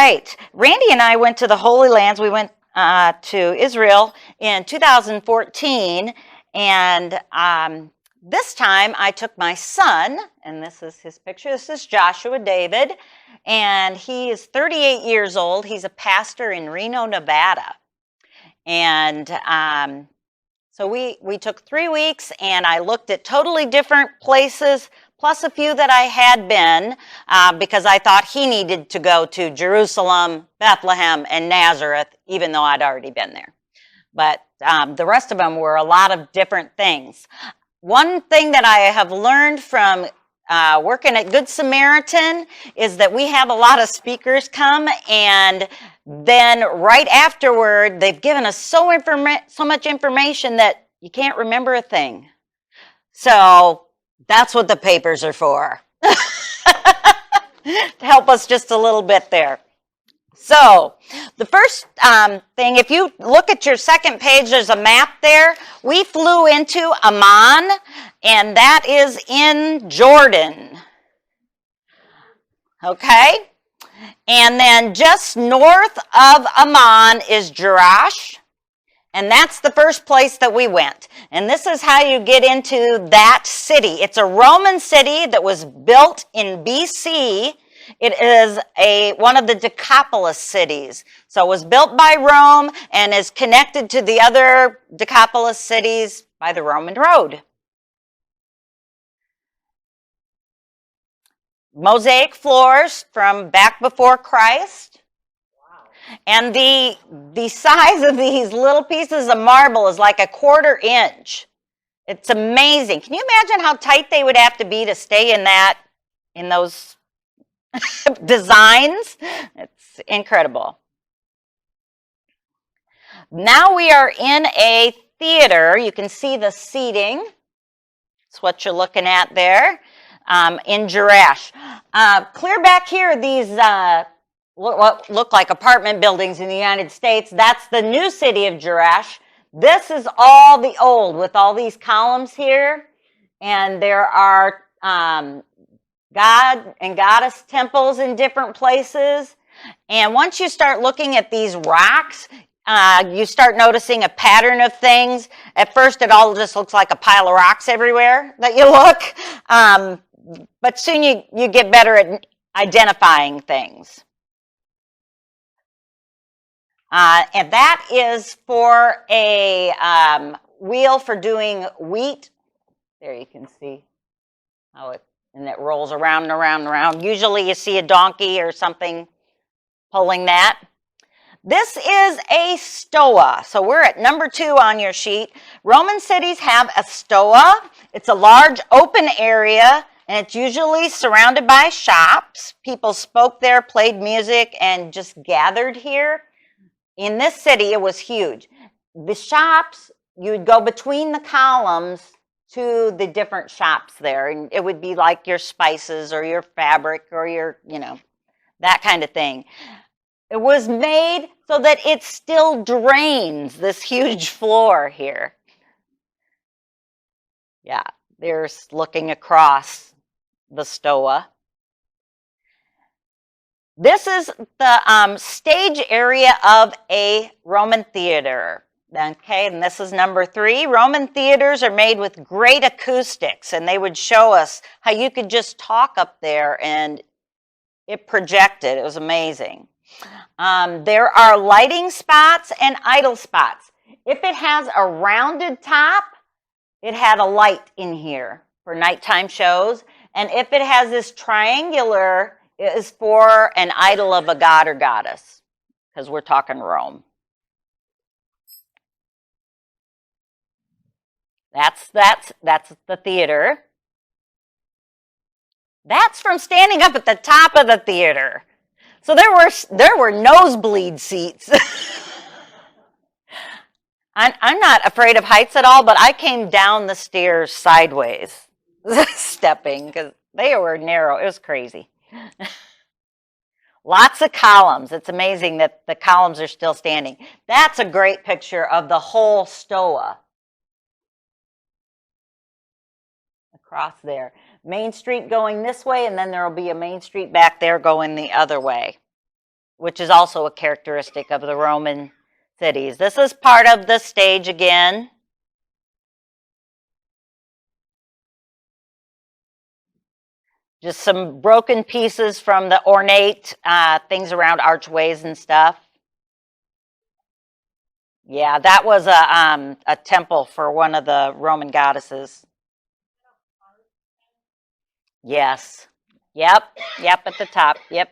right. Randy and I went to the Holy Lands. We went to Israel in 2014, and this time I took my son, and this is his picture. This is Joshua David, and he is 38 years old. He's a pastor in Reno, Nevada. And so we took 3 weeks, and I looked at totally different places, plus a few that I had been, because I thought he needed to go to Jerusalem, Bethlehem, and Nazareth, even though I'd already been there. But the rest of them were a lot of different things. One thing that I have learned from working at Good Samaritan is that we have a lot of speakers come, and then right afterward, they've given us so much information that you can't remember a thing. So that's what the papers are for, to help us just a little bit there. So the first thing, if you look at your second page, there's a map there. We flew into Amman, and that is in Jordan. Okay? And then just north of Amman is Jerash, and that's the first place that we went. And this is how you get into that city. It's a Roman city that was built in BC. It is one of the Decapolis cities. So it was built by Rome and is connected to the other Decapolis cities by the Roman road. Mosaic floors from back before Christ. Wow. And the size of these little pieces of marble is like a 1/4 inch. It's amazing. Can you imagine how tight they would have to be to stay in those designs? It's incredible. Now we are in a theater. You can see the seating. That's what you're looking at there. In Jerash. Clear back here, these what look like apartment buildings in the United States. That's the new city of Jerash. This is all the old, with all these columns here. And there are God and goddess temples in different places. And once you start looking at these rocks, you start noticing a pattern of things. At first, it all just looks like a pile of rocks everywhere that you look. But soon you get better at identifying things. And that is for a wheel for doing wheat. There you can see how and it rolls around and around and around. Usually you see a donkey or something pulling that. This is a stoa. So we're at number 2 on your sheet. Roman cities have a stoa. It's a large open area, and it's usually surrounded by shops. People spoke there, played music, and just gathered here. In this city, it was huge. The shops, you would go between the columns to the different shops there, and it would be like your spices or your fabric or your, that kind of thing. It was made so that it still drains this huge floor here. Yeah, there's looking across the stoa. This is the stage area of a Roman theater. Okay, and this is number 3. Roman theaters are made with great acoustics, and they would show us how you could just talk up there and it projected. It was amazing. There are lighting spots and idle spots. If it has a rounded top, it had a light in here for nighttime shows. And if it has this triangular, it is for an idol of a god or goddess, because we're talking Rome. That's the theater. That's from standing up at the top of the theater. So there were nosebleed seats. I'm not afraid of heights at all, but I came down the stairs sideways, stepping, because they were narrow. It was crazy. Lots of columns. It's amazing that the columns are still standing. That's a great picture of the whole stoa. Across there. Main Street going this way, and then there will be a Main Street back there going the other way. which is also a characteristic of the Roman cities. This is part of the stage again. Just some broken pieces from the ornate things around archways and stuff. Yeah, that was a temple for one of the Roman goddesses. Yes. Yep, at the top. Yep.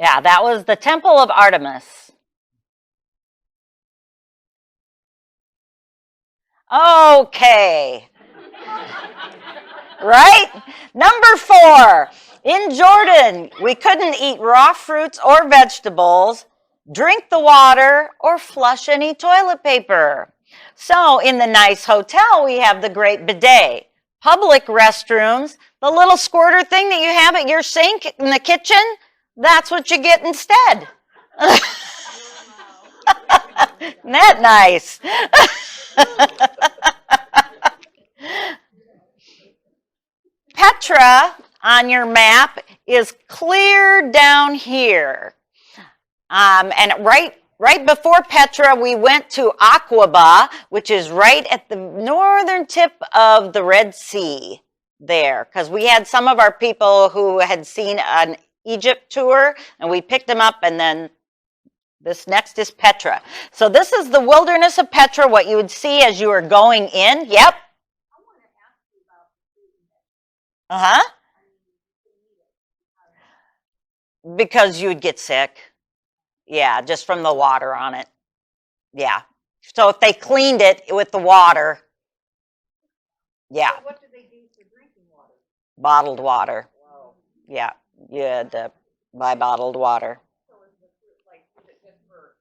Yeah, that was the Temple of Artemis. Okay. Right? Number 4. In Jordan, we couldn't eat raw fruits or vegetables, drink the water, or flush any toilet paper. So in the nice hotel, we have the great bidet, public restrooms, the little squirter thing that you have at your sink in the kitchen, that's what you get instead. Isn't that nice? Petra on your map is clear down here. And right before Petra, we went to Aqaba, which is right at the northern tip of the Red Sea there, because we had some of our people who had seen an Egypt tour, and we picked them up, and then this next is Petra. So this is the wilderness of Petra, what you would see as you were going in. Yep. Uh-huh. Because you'd get sick. Yeah, just from the water on it. Yeah. So if they cleaned it with the water, yeah. So what do they do for drinking water? Bottled water. Wow. Yeah, you had to buy bottled water. So is it just for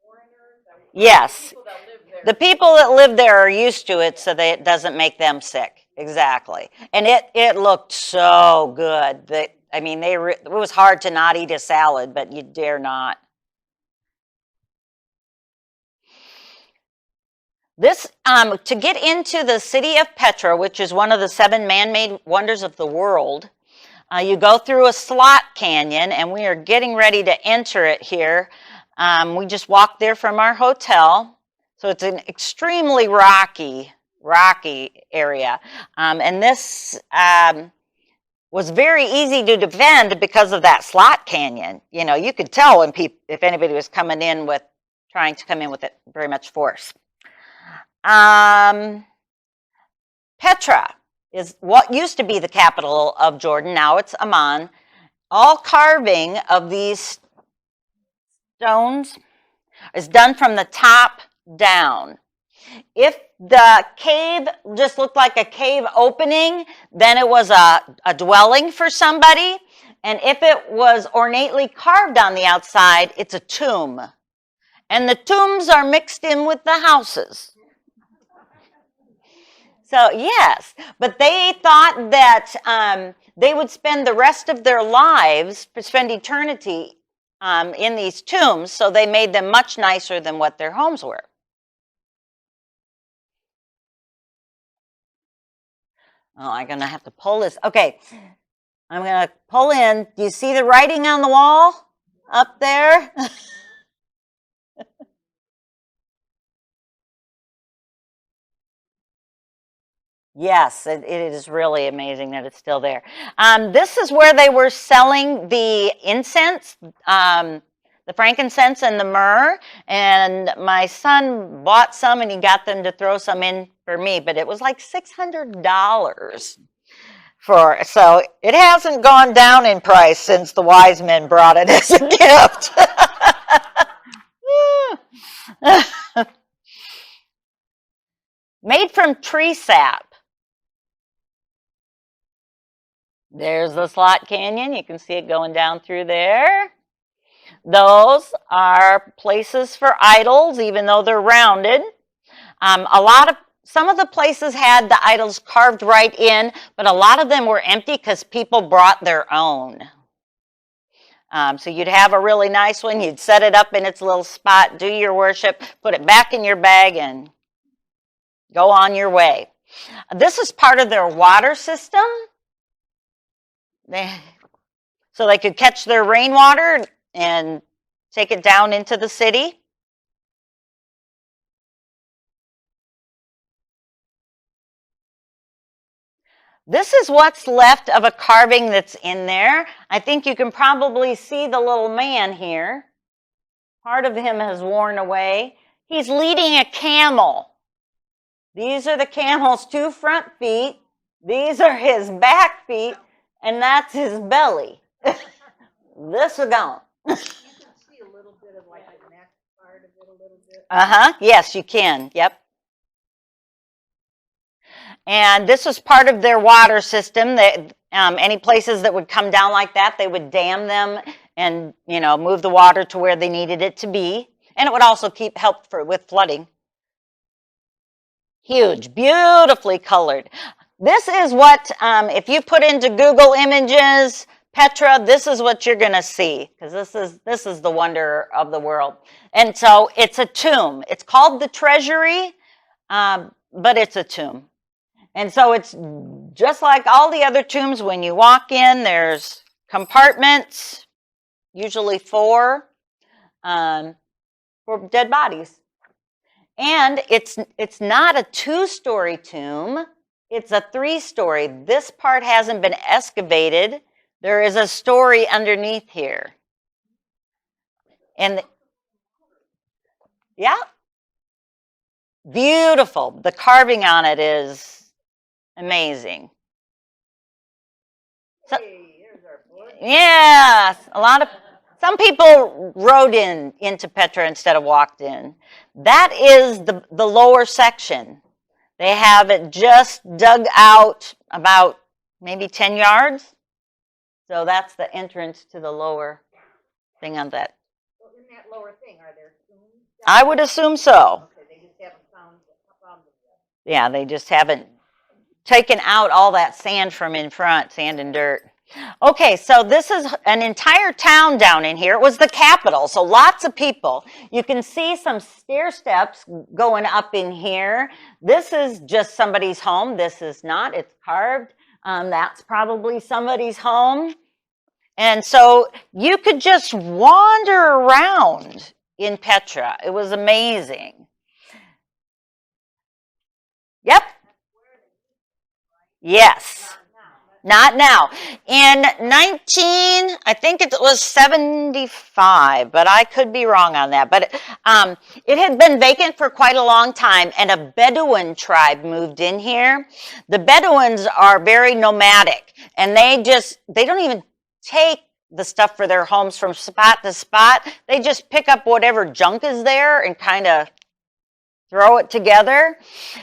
foreigners? Yes. People that live there. The people that live there are used to it, so that it doesn't make them sick. Exactly. And it looked so good that, I mean, it was hard to not eat a salad, but you dare not. This, to get into the city of Petra, which is one of the 7 man-made wonders of the world, you go through a slot canyon, and we are getting ready to enter it here. We just walked there from our hotel, so it's an extremely rocky area. And this was very easy to defend because of that slot canyon. You know, you could tell when if anybody was trying to come in with it very much force. Petra is what used to be the capital of Jordan. Now it's Amman. All carving of these stones is done from the top down. If the cave just looked like a cave opening, then it was a dwelling for somebody. And if it was ornately carved on the outside, it's a tomb. And the tombs are mixed in with the houses. So yes, but they thought that they would spend the rest of their lives, spend eternity in these tombs, so they made them much nicer than what their homes were. Oh, I'm going to have to pull this. Okay, I'm going to pull in. Do you see the writing on the wall up there? Yes, it is really amazing that it's still there. This is where they were selling the incense, the frankincense and the myrrh, and my son bought some and he got them to throw some in for me, but it was like $600 so it hasn't gone down in price since the wise men brought it as a gift. Made from tree sap. There's the slot canyon. You can see it going down through there. Those are places for idols, even though they're rounded. Some of the places had the idols carved right in, but a lot of them were empty because people brought their own. So you'd have a really nice one. You'd set it up in its little spot, do your worship, put it back in your bag, and go on your way. This is part of their water system. so they could catch their rainwater and take it down into the city. This is what's left of a carving that's in there. I think you can probably see the little man here. Part of him has worn away. He's leading a camel. These are the camel's 2 front feet. These are his back feet, and that's his belly. This is gone. You can see a little bit of like the neck part of it a little bit. Yes, you can. Yep. And this was part of their water system. That any places that would come down like that, they would dam them and move the water to where they needed it to be. And it would also help with flooding. Huge, beautifully colored. This is what, if you put into Google Images, Petra, this is what you're going to see, because this is the wonder of the world. And so it's a tomb. It's called the Treasury, but it's a tomb. And so it's just like all the other tombs. When you walk in, there's compartments, usually 4, for dead bodies. And it's not a 2-story tomb. It's a 3-story. This part hasn't been excavated. There is a story underneath here. And yeah, beautiful. The carving on it is amazing. So, yes, some people rode into Petra instead of walked in. That is the lower section. They have it just dug out about maybe 10 yards. So that's the entrance to the lower thing on that. So in that lower thing, are there tombs? I would assume so. Okay, they just haven't found them yet. Yeah, they just haven't taken out all that sand from in front, sand and dirt. Okay, so this is an entire town down in here. It was the capital, so lots of people. You can see some stair steps going up in here. This is just somebody's home. This is not. It's carved. That's probably somebody's home. And so you could just wander around in Petra. It was amazing. Yep. Yes. Not now. In I think it was 75, but I could be wrong on that. But it had been vacant for quite a long time, and a Bedouin tribe moved in here. The Bedouins are very nomadic, and they don't even take the stuff for their homes from spot to spot. They just pick up whatever junk is there and kind of throw it together.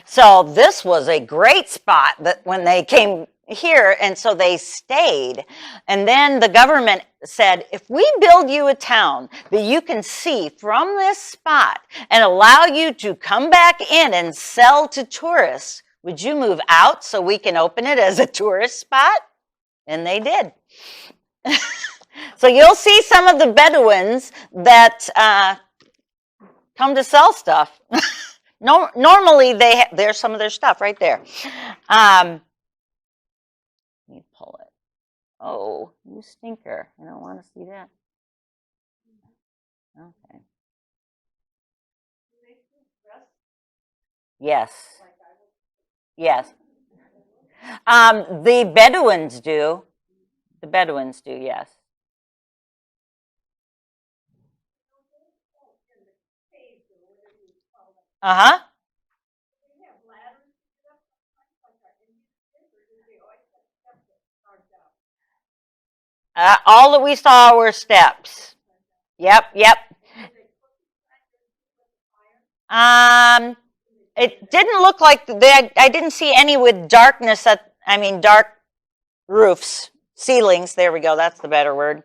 So this was a great spot that when they came here, and so they stayed. And then the government said, if we build you a town that you can see from this spot and allow you to come back in and sell to tourists, would you move out so we can open it as a tourist spot? And they did. So you'll see some of the Bedouins that come to sell stuff. Normally there's some of their stuff right there. Let me pull it. Oh, you stinker. I don't want to see that. Okay. Yes. Yes. The Bedouins do. The Bedouins do, yes. Uh-huh. All that we saw were steps. Yep. It didn't look like I didn't see any with dark roofs, ceilings. There we go. That's the better word.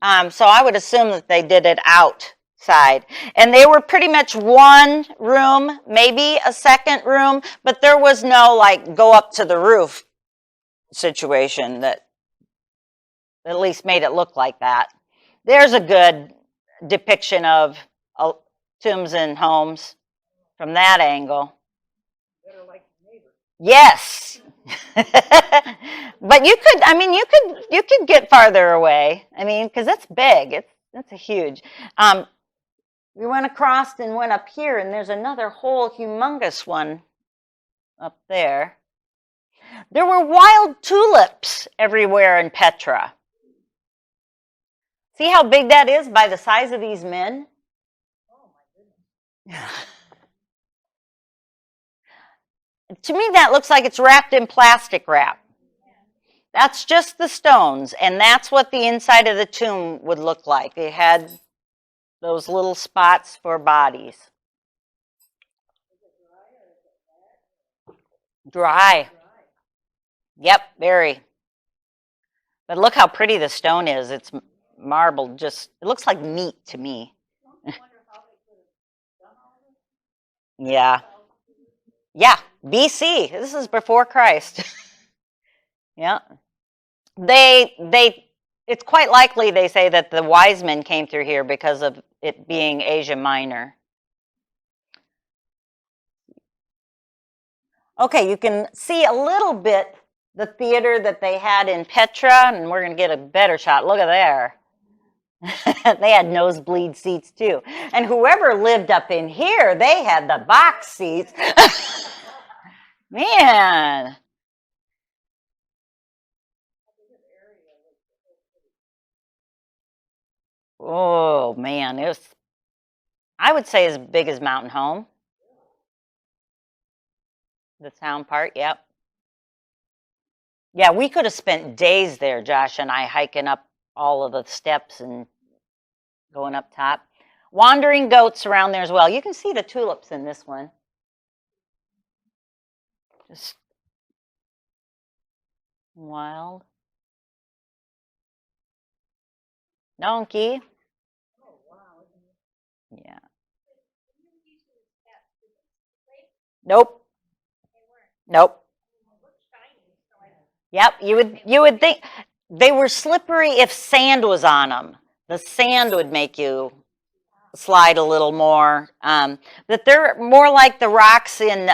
So I would assume that they did it outside, and they were pretty much one room, maybe a second room, but there was no like go up to the roof situation that at least made it look like that. There's a good depiction of tombs and homes from that angle. Better like the neighbor. Yes, But you could get farther away. I mean, because it's big. It's a huge. We went across and went up here, and there's another whole humongous one up there. There were wild tulips everywhere in Petra. See how big that is by the size of these men? Oh my goodness. To me, that looks like it's wrapped in plastic wrap. That's just the stones, and that's what the inside of the tomb would look like. It had those little spots for bodies. Dry. Yep, very. But look how pretty the stone is. It's marbled. Just it looks like meat to me. Yeah. Yeah, BC. This is before Christ. Yeah. It's quite likely they say that the wise men came through here because of it being Asia Minor. Okay, you can see a little bit the theater that they had in Petra, and we're going to get a better shot. Look at there. They had nosebleed seats too. And whoever lived up in here, they had the box seats. Man. Oh, man. It was, I would say, as big as Mtnhome. The town part, yep. Yeah, we could have spent days there, Josh and I, hiking up all of the steps and going up top. Wandering goats around there as well. You can see the tulips in this one. Just wild. Donkey. Yeah. Nope. Nope. Yep, you would think they were slippery if sand was on them. The sand would make you slide a little more. But they're more like the rocks in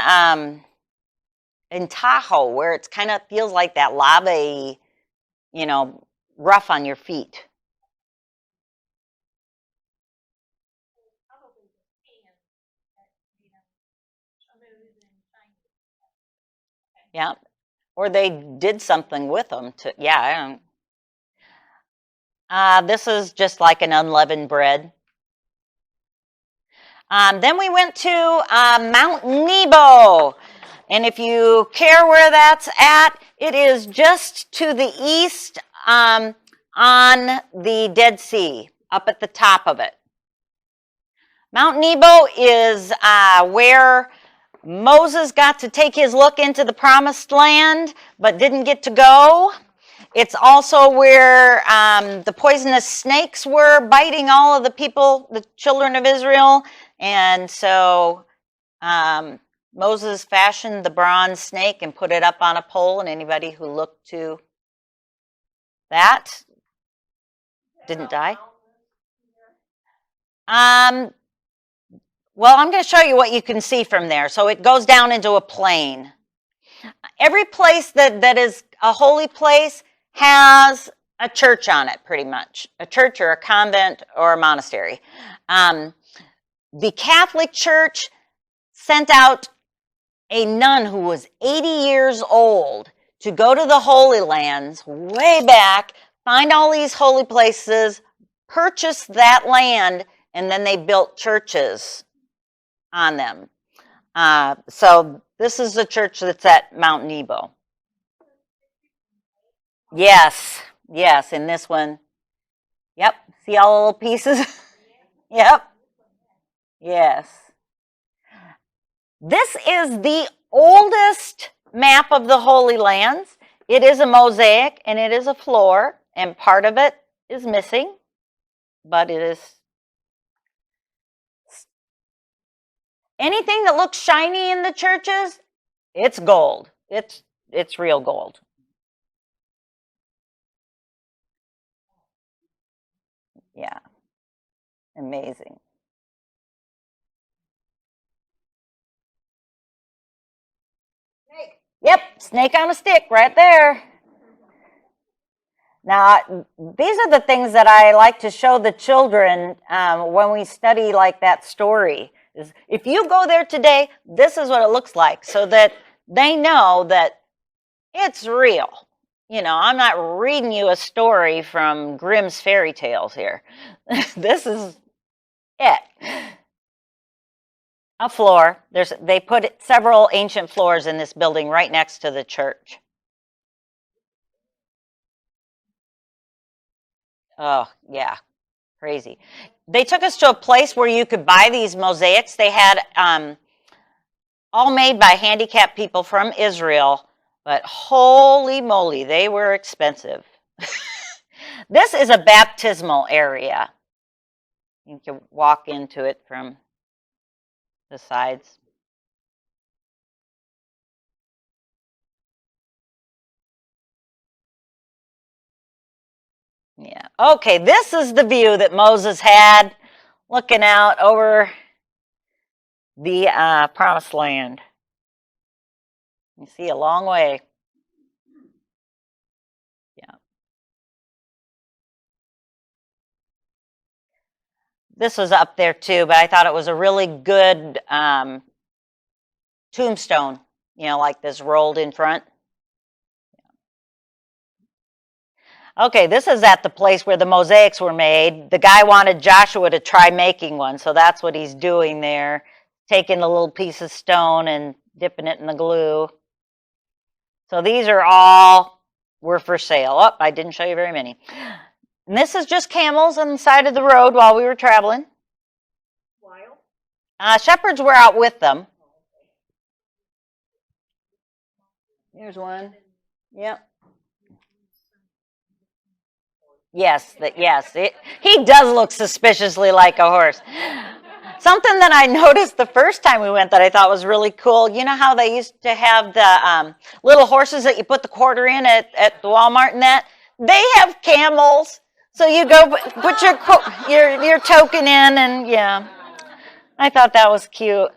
Tahoe, where it's kind of feels like that lava, rough on your feet. Yeah, or they did something with them to. Yeah, I don't. This is just like an unleavened bread. Then we went to Mount Nebo. And if you care where that's at, it is just to the east on the Dead Sea, up at the top of it. Mount Nebo is where Moses got to take his look into the promised land, but didn't get to go. It's also where the poisonous snakes were biting all of the people, the children of Israel. And so Moses fashioned the bronze snake and put it up on a pole, and anybody who looked to that didn't die. Well, I'm going to show you what you can see from there. So it goes down into a plain. Every place that is a holy place has a church on it, pretty much. A church or a convent or a monastery. The Catholic Church sent out a nun who was 80 years old to go to the Holy Lands way back, find all these holy places, purchase that land, and then they built churches on them. So this is the church that's at Mount Nebo. Yes, in this one. Yep, see all the little pieces? Yep. Yes. This is the oldest map of the Holy Lands. It is a mosaic and it is a floor, and part of it is missing, but it is. Anything that looks shiny in the churches, it's gold. It's real gold. Yeah. Amazing. Yep, snake on a stick right there. Now, these are the things that I like to show the children when we study like that story. Is if you go there today, this is what it looks like, so that they know that it's real. You know, I'm not reading you a story from Grimm's fairy tales here. This is it. A floor. They put several ancient floors in this building right next to the church. Oh, yeah, crazy. They took us to a place where you could buy these mosaics. They had all made by handicapped people from Israel, but holy moly, they were expensive. This is a baptismal area. You can walk into it from the sides. Yeah. Okay, this is the view that Moses had looking out over the promised land. You see a long way. Yeah. This was up there too, but I thought it was a really good tombstone, you know, like this rolled in front. Okay, this is at the place where the mosaics were made. The guy wanted Joshua to try making one, so that's what he's doing there, taking a little piece of stone and dipping it in the glue. So these are all were for sale. Oh, I didn't show you very many. And this is just camels on the side of the road while we were traveling. Wild? Shepherds were out with them. Here's one. Yep. Yes, he does look suspiciously like a horse. Something that I noticed the first time we went that I thought was really cool, you know how they used to have the little horses that you put the quarter in at the Walmart and that? They have camels. So you go put your token in and yeah. I thought that was cute.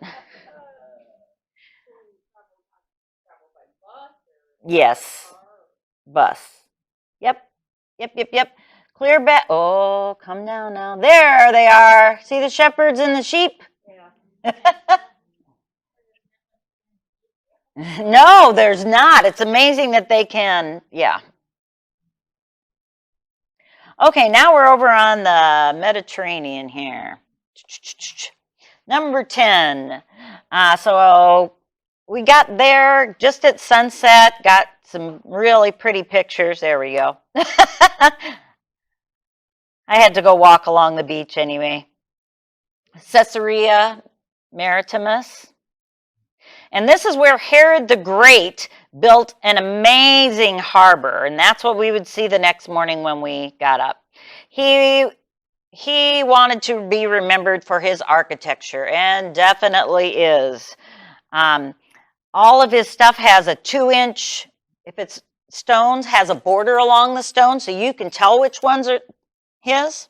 Yes, bus. Yep. Clear back. Oh, come down now. There they are. See the shepherds and the sheep? Yeah. No, there's not. It's amazing that they can. Yeah. Okay, now we're over on the Mediterranean here. Number 10. So we got there just at sunset, got some really pretty pictures. There we go. I had to go walk along the beach anyway. Caesarea Maritimus. And this is where Herod the Great built an amazing harbor. And that's what we would see the next morning when we got up. He wanted to be remembered for his architecture, and definitely is. All of his stuff has a 2-inch, if it's stones, has a border along the stone, so you can tell which ones are his.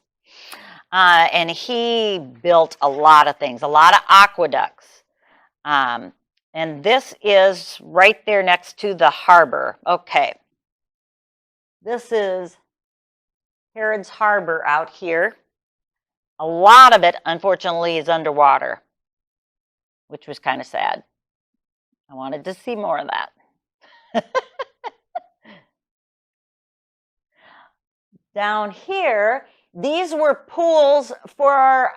And he built a lot of things, a lot of aqueducts. And this is right there next to the harbor. Okay. This is Herod's harbor out here. A lot of it, unfortunately, is underwater, which was kind of sad. I wanted to see more of that. Down here, these were pools for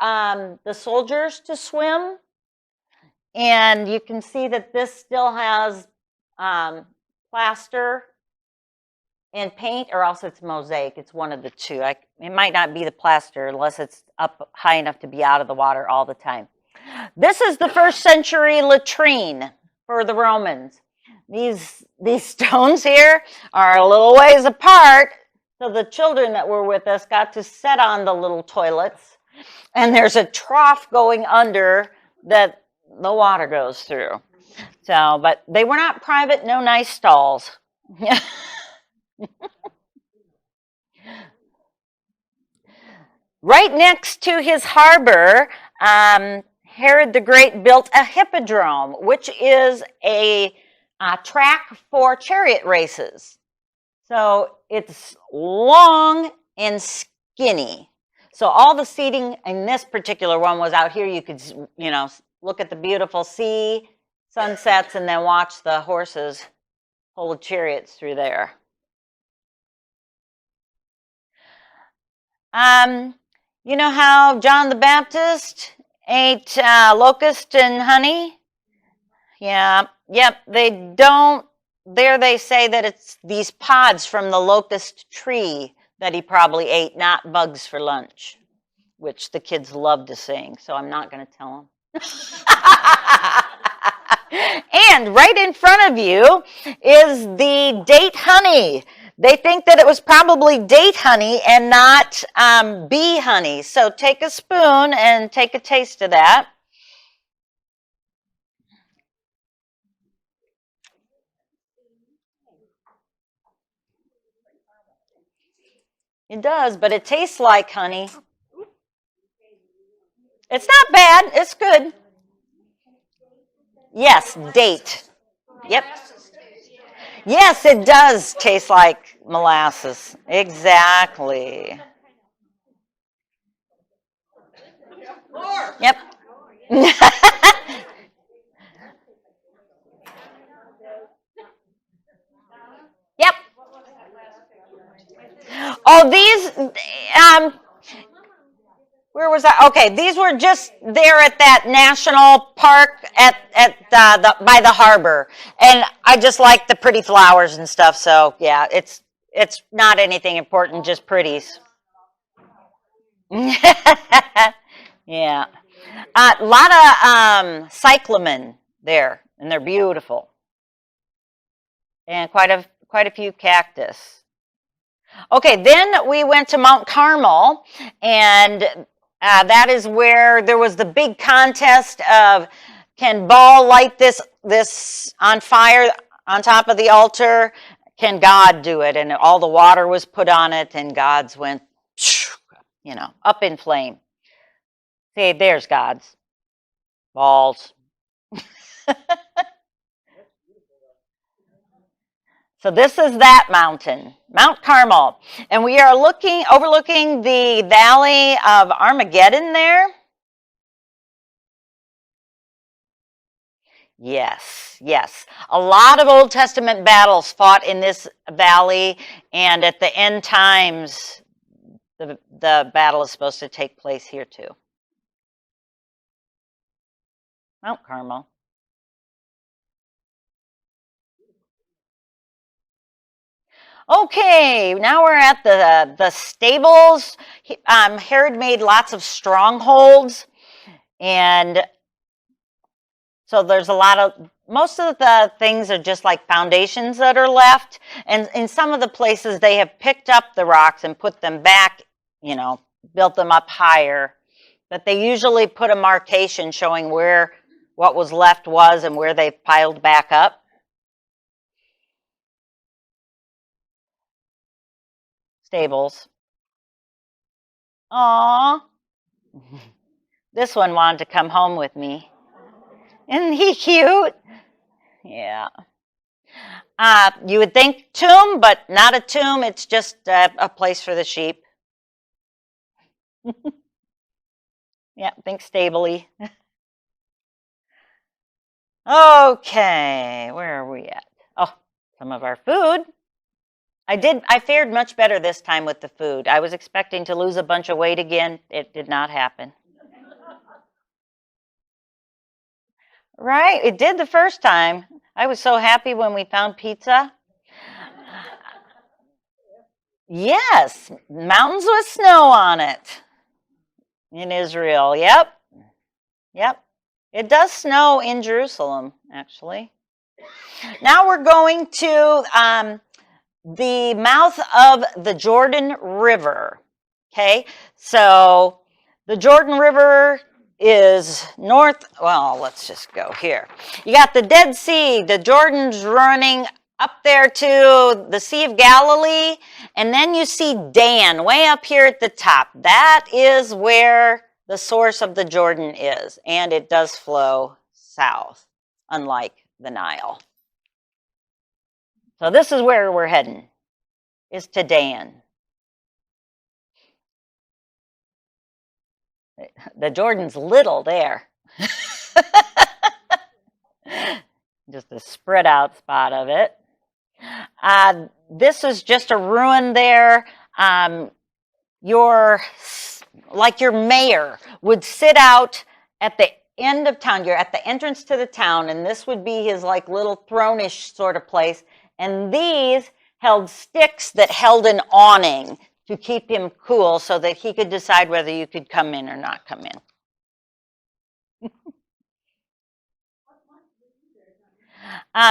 the soldiers to swim. And you can see that this still has plaster and paint, or else it's mosaic. It's one of the two. It might not be the plaster unless it's up high enough to be out of the water all the time. This is the 1st century latrine for the Romans. These stones here are a little ways apart, so the children that were with us got to sit on the little toilets, and there's a trough going under that the water goes through. So, but they were not private, no nice stalls. Right next to his harbor, Herod the Great built a hippodrome, which is a track for chariot races. So it's long and skinny. So all the seating in this particular one was out here. You could, look at the beautiful sea, sunsets, and then watch the horses pull the chariots through there. You know how John the Baptist ate locust and honey? Yeah, yep, they don't. There they say that it's these pods from the locust tree that he probably ate, not bugs for lunch, which the kids love to sing, so I'm not going to tell them. And right in front of you is the date honey. They think that it was probably date honey and not bee honey. So take a spoon and take a taste of that. It does, but it tastes like honey. It's not bad. It's good. Yes, date. Yep. Yes, it does taste like molasses. Exactly. Yep. Yep. Oh, these, where was I? Okay, these were just there at that national park by the harbor, and I just like the pretty flowers and stuff. So yeah, it's not anything important, just pretties. Yeah, a lot of cyclamen there, and they're beautiful, and quite a few cactus. Okay, then we went to Mount Carmel, and that is where there was the big contest of can Baal light this on fire on top of the altar? Can God do it? And all the water was put on it, and God's went, up in flame. See, there's God's. Balls. So this is that mountain, Mount Carmel. And we are overlooking the valley of Armageddon there. Yes, yes. A lot of Old Testament battles fought in this valley, and at the end times, the battle is supposed to take place here too. Mount Carmel. Okay, now we're at the stables. Herod made lots of strongholds, and so there's most of the things are just like foundations that are left, and in some of the places they have picked up the rocks and put them back, built them up higher, but they usually put a marcation showing where what was left was and where they've piled back up. Stables. Aww. This one wanted to come home with me. Isn't he cute? Yeah. You would think tomb, but not a tomb. It's just a place for the sheep. Yeah, think stably. Okay, where are we at? Oh, some of our food. I fared much better this time with the food. I was expecting to lose a bunch of weight again. It did not happen. Right? It did the first time. I was so happy when we found pizza. Yes, mountains with snow on it in Israel. Yep. Yep. It does snow in Jerusalem, actually. Now we're going to the mouth of the Jordan River. Okay, so the Jordan River is north. Well, let's just go here. You got the Dead Sea, the Jordan's running up there to the Sea of Galilee, and then you see Dan way up here at the top. That is where the source of the Jordan is, and it does flow south, unlike the Nile. So this is where we're heading, is to Dan. The Jordan's little there. Just a spread out spot of it. This is just a ruin there. Your mayor would sit out at the end of town. You're at the entrance to the town, and this would be his like little throne-ish sort of place. And these held sticks that held an awning to keep him cool so that he could decide whether you could come in or not come in.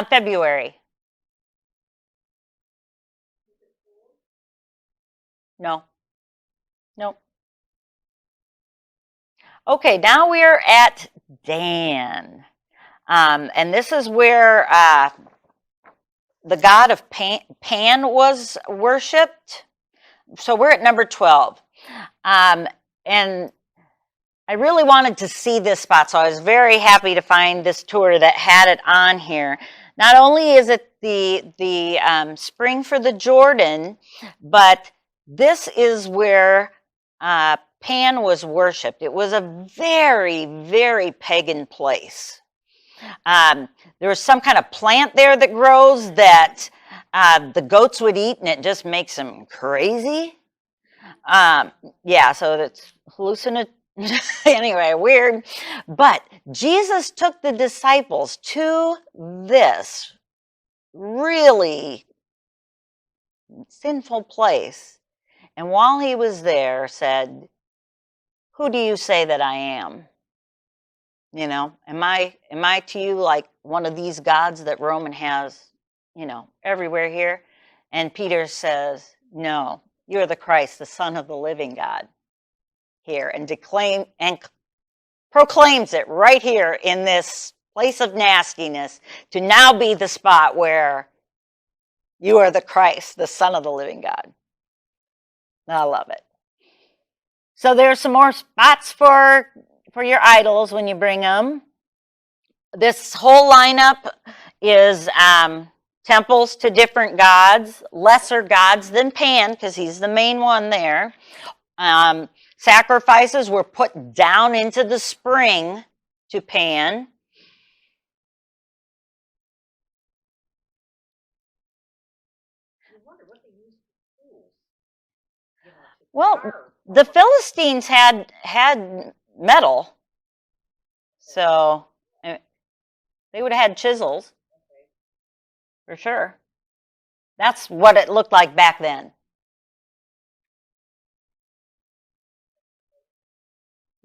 February. No. Nope. Okay, now we're at Dan. And this is where the god of Pan was worshipped. So we're at number 12. And I really wanted to see this spot, so I was very happy to find this tour that had it on here. Not only is it the spring for the Jordan, but this is where Pan was worshipped. It was a very, very pagan place. There was some kind of plant there that grows that the goats would eat, and it just makes them crazy. Yeah, so that's hallucinatory. Anyway, weird. But Jesus took the disciples to this really sinful place. And while he was there, said, "Who do you say that I am? You know, am I to you like one of these gods that Roman has, you know, everywhere here?" And Peter says, "No, you're the Christ, the Son of the living God." Here, and proclaims it right here in this place of nastiness to now be the spot where you are the Christ, the Son of the living God. I love it. So there's some more spots for your idols when you bring them. This whole lineup is temples to different gods, lesser gods than Pan, because he's the main one there. Sacrifices were put down into the spring to Pan. Well, the Philistines had metal, so they would have had chisels, for sure. That's what it looked like back then.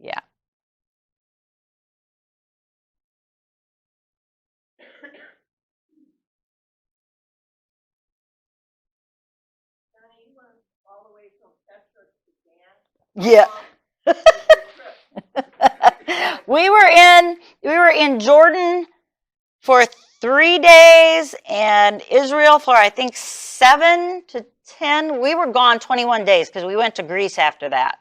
Yeah. Yeah. We were in Jordan for 3 days and Israel for I think 7 to 10. We were gone 21 days because we went to Greece after that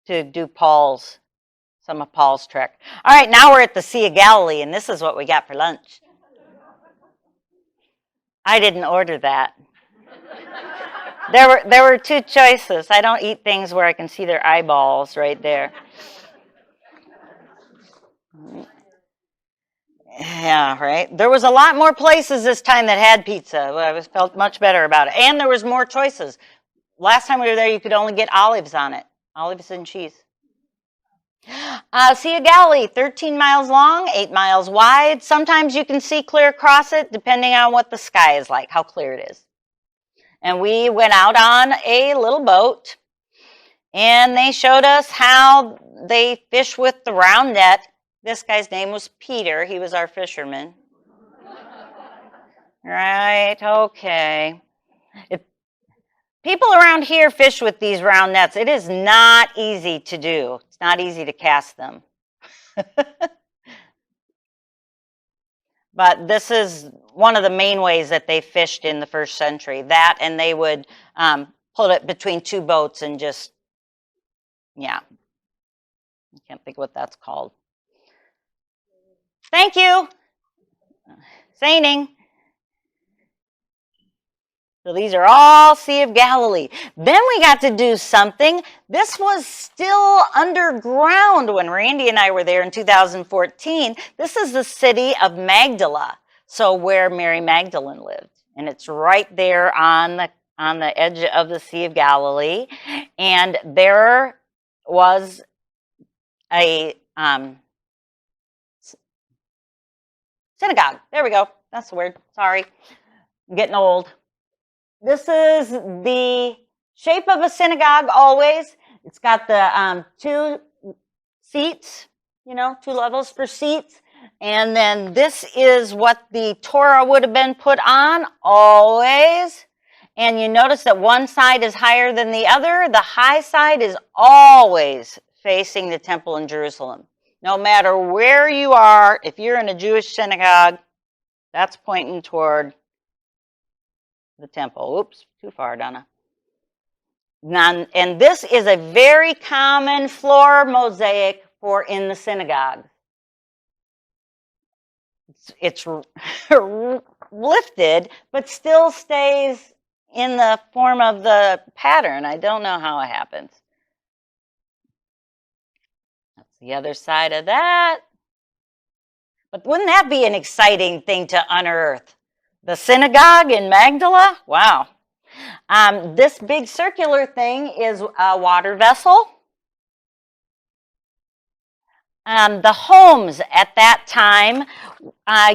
to do some of Paul's trek. All right, now we're at the Sea of Galilee, and this is what we got for lunch. I didn't order that. There were 2 choices. I don't eat things where I can see their eyeballs right there. Yeah, right. There was a lot more places this time that had pizza. I felt much better about it. And there was more choices. Last time we were there, you could only get olives on it. Olives and cheese. Sea of Galilee, 13 miles long, 8 miles wide. Sometimes you can see clear across it, depending on what the sky is like, how clear it is. And we went out on a little boat, and they showed us how they fish with the round net. This guy's name was Peter. He was our fisherman. Right, okay. People around here fish with these round nets. It is not easy to do. It's not easy to cast them. But this is one of the main ways that they fished in the first century. That, and they would put it between 2 boats and just, yeah. I can't think of what that's called. Thank you. Sainting. So these are all Sea of Galilee. Then we got to do something. This was still underground when Randy and I were there in 2014. This is the city of Magdala, so where Mary Magdalene lived. And it's right there on the edge of the Sea of Galilee. And there was a synagogue. There we go. That's the word. Sorry. I'm getting old. This is the shape of a synagogue always. It's got the 2 seats, 2 levels for seats. And then this is what the Torah would have been put on always. And you notice that one side is higher than the other. The high side is always facing the temple in Jerusalem. No matter where you are, if you're in a Jewish synagogue, that's pointing toward the temple. Oops, too far, Donna. And this is a very common floor mosaic for in the synagogue. It's lifted, but still stays in the form of the pattern. I don't know how it happens. That's the other side of that. But wouldn't that be an exciting thing to unearth? The synagogue in Magdala? Wow. This big circular thing is a water vessel. The homes at that time,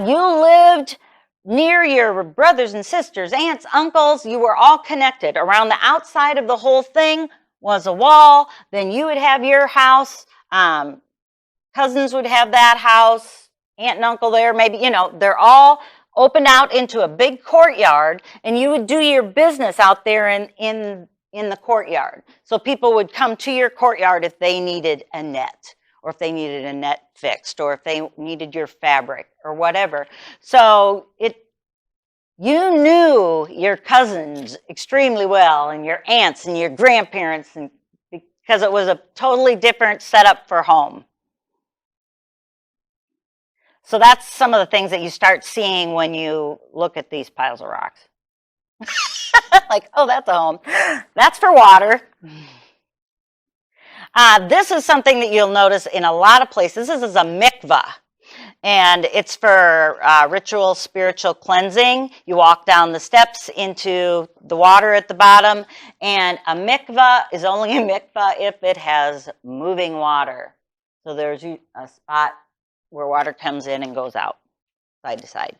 you lived near your brothers and sisters, aunts, uncles. You were all connected. Around the outside of the whole thing was a wall. Then you would have your house. Cousins would have that house. Aunt and uncle there, maybe, they're all opened out into a big courtyard, and you would do your business out there in the courtyard. So people would come to your courtyard if they needed a net, or if they needed a net fixed, or if they needed your fabric, or whatever. So you knew your cousins extremely well, and your aunts and your grandparents, and because it was a totally different setup for home. So that's some of the things that you start seeing when you look at these piles of rocks. Like, oh, that's a home. That's for water. This is something that you'll notice in a lot of places. This is a mikvah, and it's for ritual spiritual cleansing. You walk down the steps into the water at the bottom, and a mikvah is only a mikvah if it has moving water. So there's a spot where water comes in and goes out, side to side.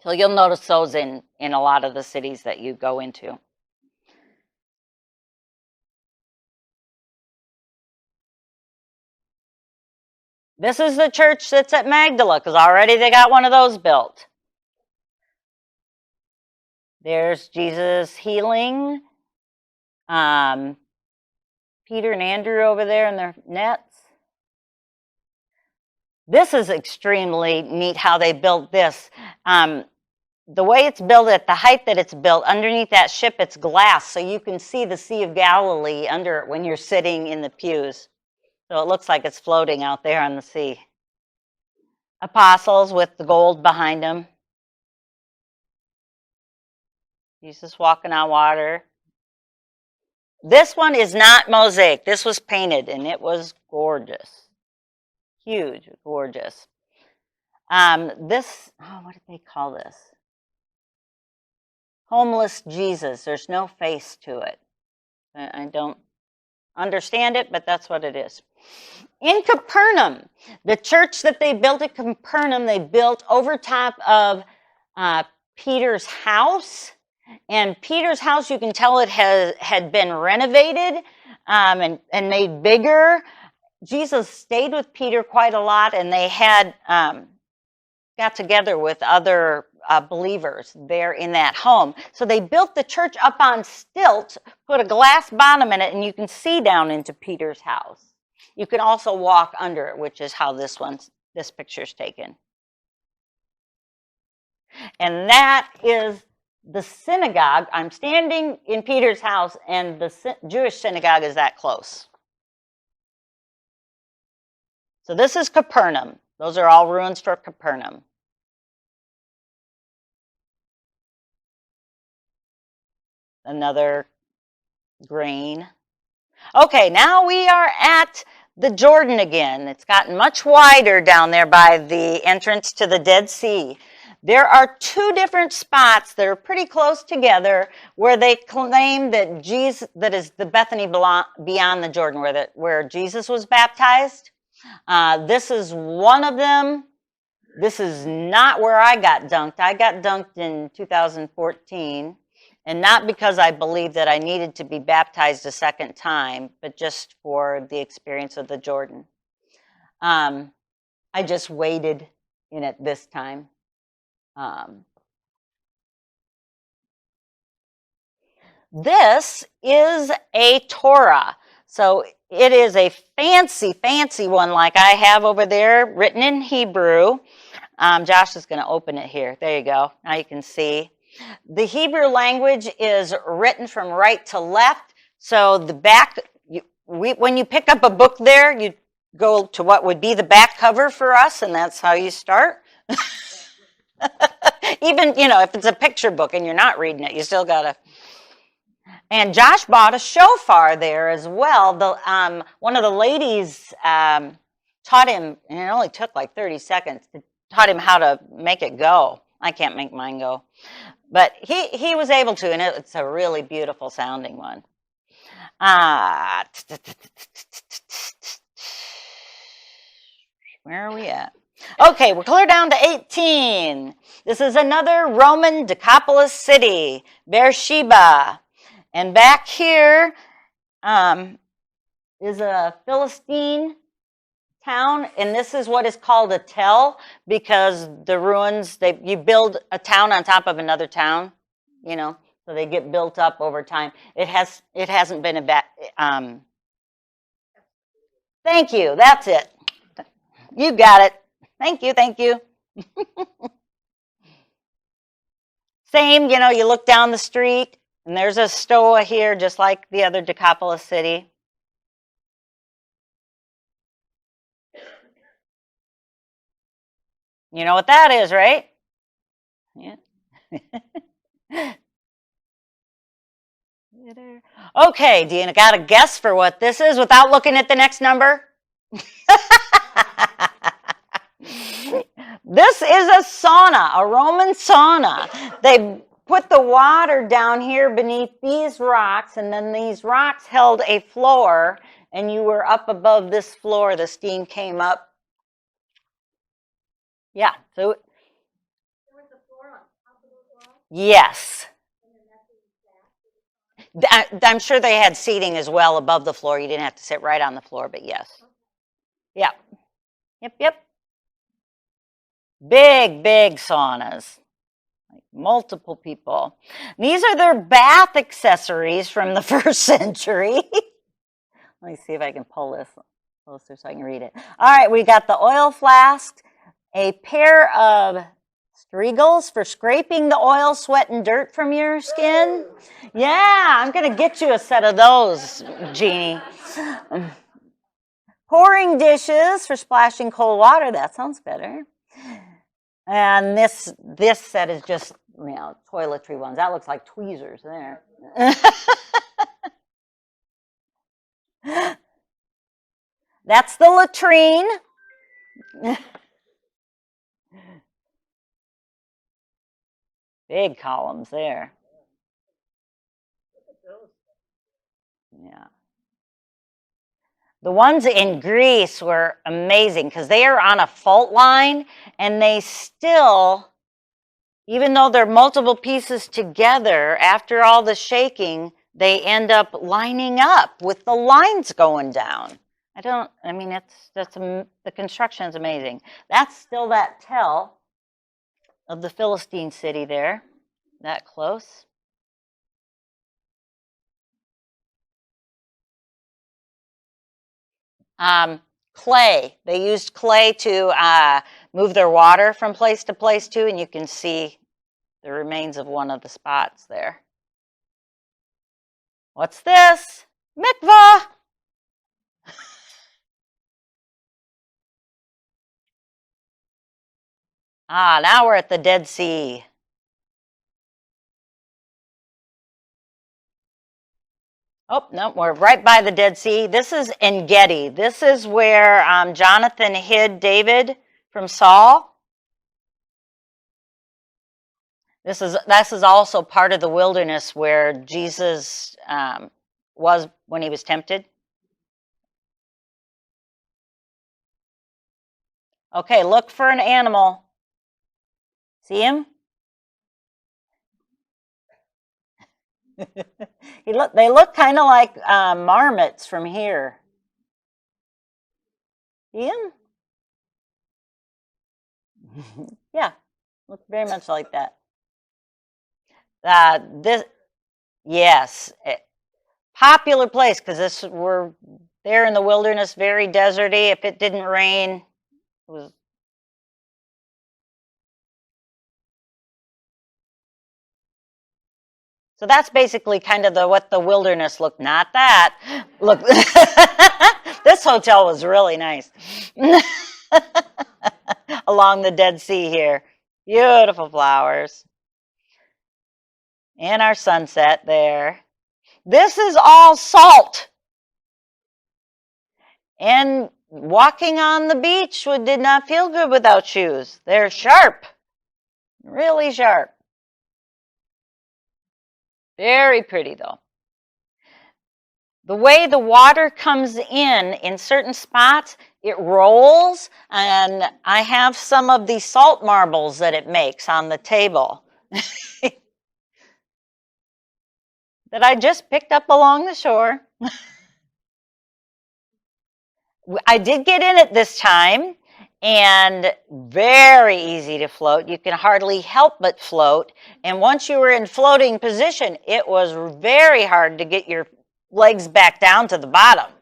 So you'll notice those in a lot of the cities that you go into. This is the church that's at Magdala, because already they got one of those built. There's Jesus healing. Peter and Andrew over there in their nets. This is extremely neat how they built this. The way it's built, at the height that it's built, underneath that ship, it's glass, so you can see the Sea of Galilee under it when you're sitting in the pews. So it looks like it's floating out there on the sea. Apostles with the gold behind them. Jesus walking on water. This one is not mosaic. This was painted, and it was gorgeous. Huge, gorgeous. What did they call this? Homeless Jesus. There's no face to it. I don't understand it, but that's what it is. In Capernaum, the church that they built at Capernaum, they built over top of Peter's house. And Peter's house, you can tell it had been renovated and made bigger. Jesus stayed with Peter quite a lot, and they had got together with other believers there in that home. So they built the church up on stilts, put a glass bottom in it, and you can see down into Peter's house. You can also walk under it, which is how this picture's taken. And that is the synagogue. I'm standing in Peter's house, and the Jewish synagogue is that close. So this is Capernaum. Those are all ruins for Capernaum. another grain. Okay, now we are at the Jordan again. It's gotten much wider down there by the entrance to the Dead Sea. There are two different spots that are pretty close together where they claim that Jesus, that is the Bethany beyond the Jordan, where Jesus was baptized. This is one of them. This is not where I got dunked. I got dunked in 2014, and not because I believed that I needed to be baptized a second time, but just for the experience of the Jordan. I just waded in it this time. This is a Torah. So it is a fancy, fancy one like I have over there, written in Hebrew. Josh is going to open it here. There you go. Now you can see. The Hebrew language is written from right to left. So the back, when you pick up a book there, you go to what would be the back cover for us, and that's how you start. Even, if it's a picture book and you're not reading it, you still got to. And Josh bought a shofar there as well. One of the ladies taught him, and it only took like 30 seconds, taught him how to make it go. I can't make mine go. But he was able to, and it's a really beautiful sounding one. Where are we at? Okay, we're clear down to 18. This is another Roman Decapolis city, Beersheba. And back here is a Philistine town, and this is what is called a tell, because the ruins, you build a town on top of another town, so they get built up over time. It hasn't been a bad. Thank you. That's it. You got it. Thank you. Same, you look down the street, and there's a stoa here, just like the other Decapolis city. You know what that is, right? Yeah. Okay, do you got a guess for what this is without looking at the next number? This is a sauna, a Roman sauna. They put the water down here beneath these rocks, and then these rocks held a floor, and you were up above this floor. The steam came up. Yeah, so. There was a floor on top of the wall? Yes. I'm sure they had seating as well above the floor. You didn't have to sit right on the floor, but yes. Yeah. Yep. Big saunas. Like multiple people. These are their bath accessories from the 1st century. Let me see if I can pull this closer so I can read it. All right, we got the oil flask, a pair of Regals for scraping the oil, sweat, and dirt from your skin. Yeah, I'm going to get you a set of those, Jeannie. Pouring dishes for splashing cold water. That sounds better. And this set is just, toiletry ones. That looks like tweezers there. That's the latrine. Big columns there. Yeah. The ones in Greece were amazing because they are on a fault line, and they still, even though they're multiple pieces together, after all the shaking, they end up lining up with the lines going down. The construction is amazing. That's still that tell of the Philistine city there, that close. Clay. They used clay to move their water from place to place too, and you can see the remains of one of the spots there. What's this? Mikvah. Now we're at the Dead Sea. Oh, no, we're right by the Dead Sea. This is En Gedi. This is where Jonathan hid David from Saul. This is also part of the wilderness where Jesus was when he was tempted. Okay, look for an animal. See him? They look kind of like marmots from here. See him? Yeah, look very much like that. Yes, popular place because we're there in the wilderness, very deserty. If it didn't rain, it was. So that's basically kind of what the wilderness looked. Not that. Look, this hotel was really nice. Along the Dead Sea here. Beautiful flowers. And our sunset there. This is all salt. And walking on the beach did not feel good without shoes. They're sharp. Really sharp. Very pretty though. The way the water comes in certain spots, it rolls, and I have some of the salt marbles that it makes on the table that I just picked up along the shore. I did get in it this time, and very easy to float. You can hardly help but float, and once you were in floating position, it was very hard to get your legs back down to the bottom.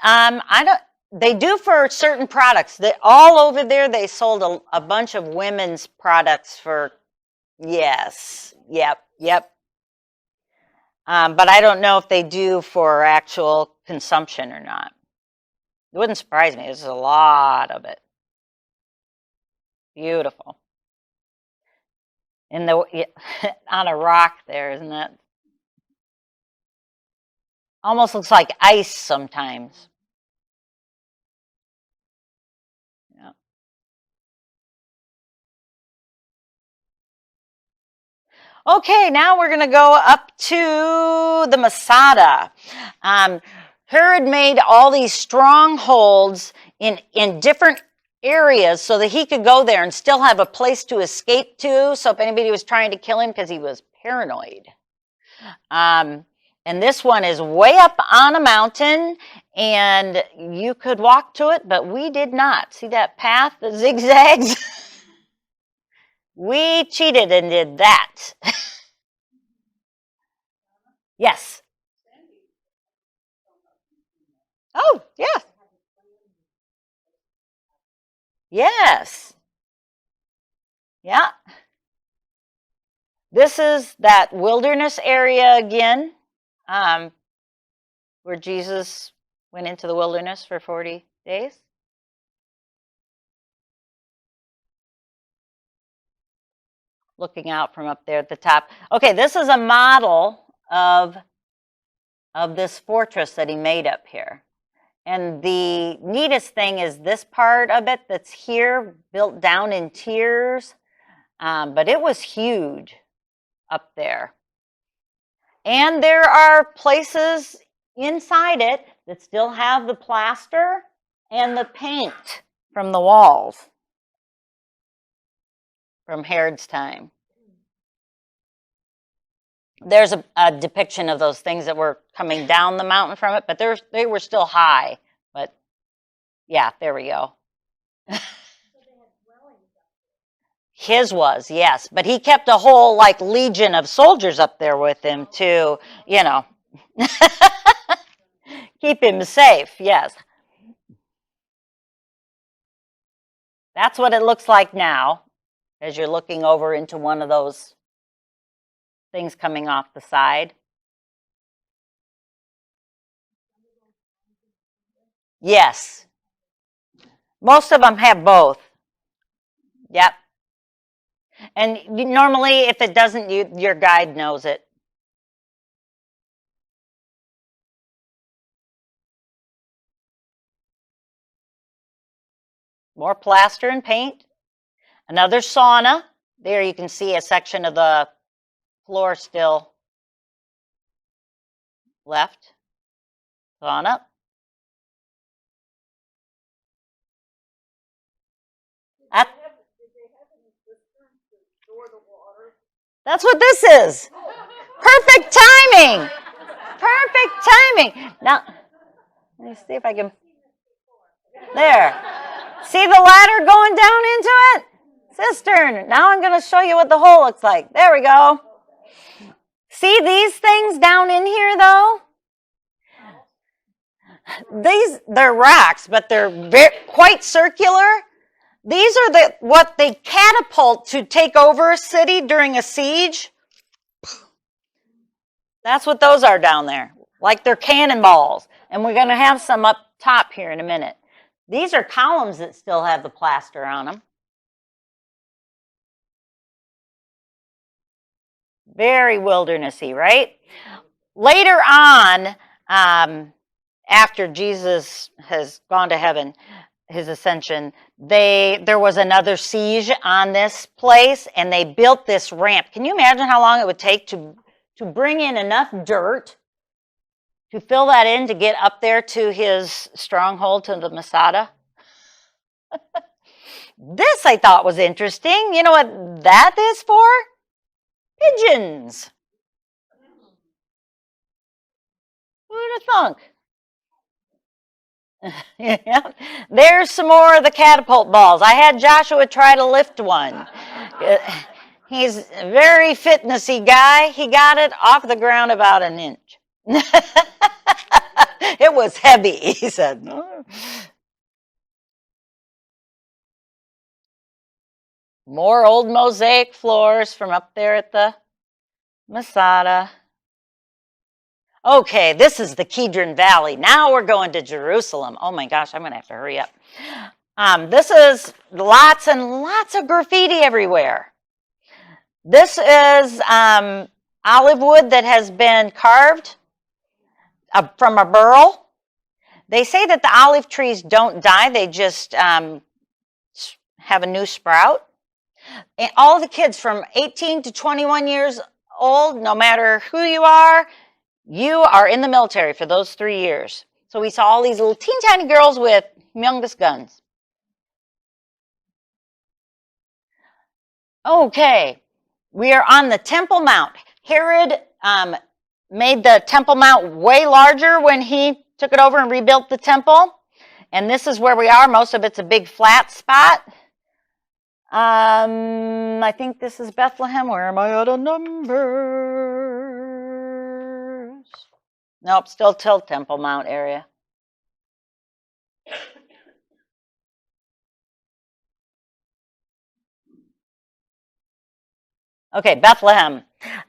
I don't. They do for certain products. All over there, they sold a bunch of women's products for. Yes. Yep. But I don't know if they do for actual consumption or not. It wouldn't surprise me. There's a lot of it. Beautiful. On a rock there, isn't that? Almost looks like ice sometimes. Yeah. Okay, now we're going to go up to the Masada. Herod made all these strongholds in different areas so that he could go there and still have a place to escape to. So if anybody was trying to kill him, because he was paranoid. And this one is way up on a mountain, and you could walk to it, but we did not. See that path that zigzags? We cheated and did that. Yes. Oh, yeah. Yes. Yeah. This is that wilderness area again, where Jesus went into the wilderness for 40 days. Looking out from up there at the top. Okay, this is a model of this fortress that he made up here. And the neatest thing is this part of it that's here, built down in tiers. But it was huge up there. And there are places inside it that still have the plaster and the paint from the walls from Herod's time. There's a depiction of those things that were coming down the mountain from it, but they were still high. But yeah, there we go. His was, yes, but he kept a whole legion of soldiers up there with him to, keep him safe. Yes, that's what it looks like now, as you're looking over into one of those things coming off the side. Yes. Most of them have both. Yep. And normally, if it doesn't, your guide knows it. More plaster and paint. Another sauna. There you can see a section of the floor still left. Sauna. Did they have any cisterns to store the water? That's what this is. Perfect timing. Perfect timing. Now, let me see if I can. There. See the ladder going down into it? Cistern. Now I'm going to show you what the hole looks like. There we go. See these things down in here, though? They're rocks, but they're quite circular. These are what they catapult to take over a city during a siege. That's what those are down there, like they're cannonballs. And we're going to have some up top here in a minute. These are columns that still have the plaster on them. Very wildernessy, right? Later on, after Jesus has gone to heaven, his ascension, there was another siege on this place, and they built this ramp. Can you imagine how long it would take to bring in enough dirt to fill that in to get up there to his stronghold, to the Masada? This I thought was interesting. You know what that is for? Pigeons. Who'd have thunk? Yeah. There's some more of the catapult balls. I had Joshua try to lift one. He's a very fitnessy guy. He got it off the ground about an inch. It was heavy, he said. More old mosaic floors from up there at the Masada. Okay, this is the Kidron Valley. Now we're going to Jerusalem. Oh my gosh, I'm going to have to hurry up. This is lots and lots of graffiti everywhere. This is olive wood that has been carved from a burl. They say that the olive trees don't die. They just have a new sprout. And all the kids from 18 to 21 years old, no matter who you are in the military for those 3 years. So we saw all these little teeny tiny girls with humongous guns. Okay, we are on the Temple Mount. Herod made the Temple Mount way larger when he took it over and rebuilt the temple. And this is where we are. Most of it's a big flat spot. I think this is Bethlehem. Where am I out of numbers? Nope, still till Temple Mount area. Okay, Bethlehem.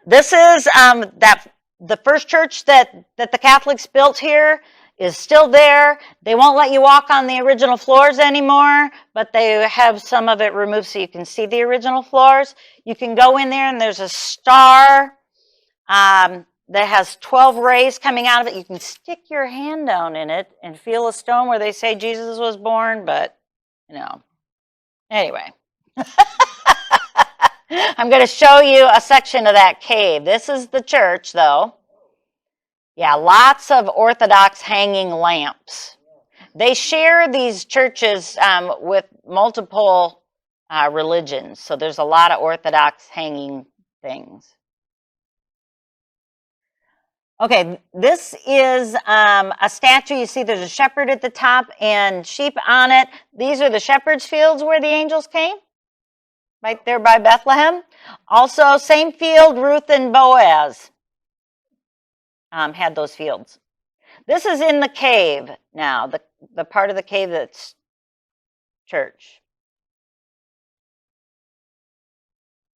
This is the first church that the Catholics built here is still there. They won't let you walk on the original floors anymore, but they have some of it removed so you can see the original floors. You can go in there and there's a star that has 12 rays coming out of it. You can stick your hand down in it and feel a stone where they say Jesus was born, but, you know, anyway. I'm going to show you a section of that cave. This is the church, though. Yeah, lots of Orthodox hanging lamps. They share these churches with multiple religions, so there's a lot of Orthodox hanging things. Okay, this is a statue. You see there's a shepherd at the top and sheep on it. These are the shepherd's fields where the angels came, right there by Bethlehem. Also, same field, Ruth and Boaz had those fields. This is in the cave now, the part of the cave that's church.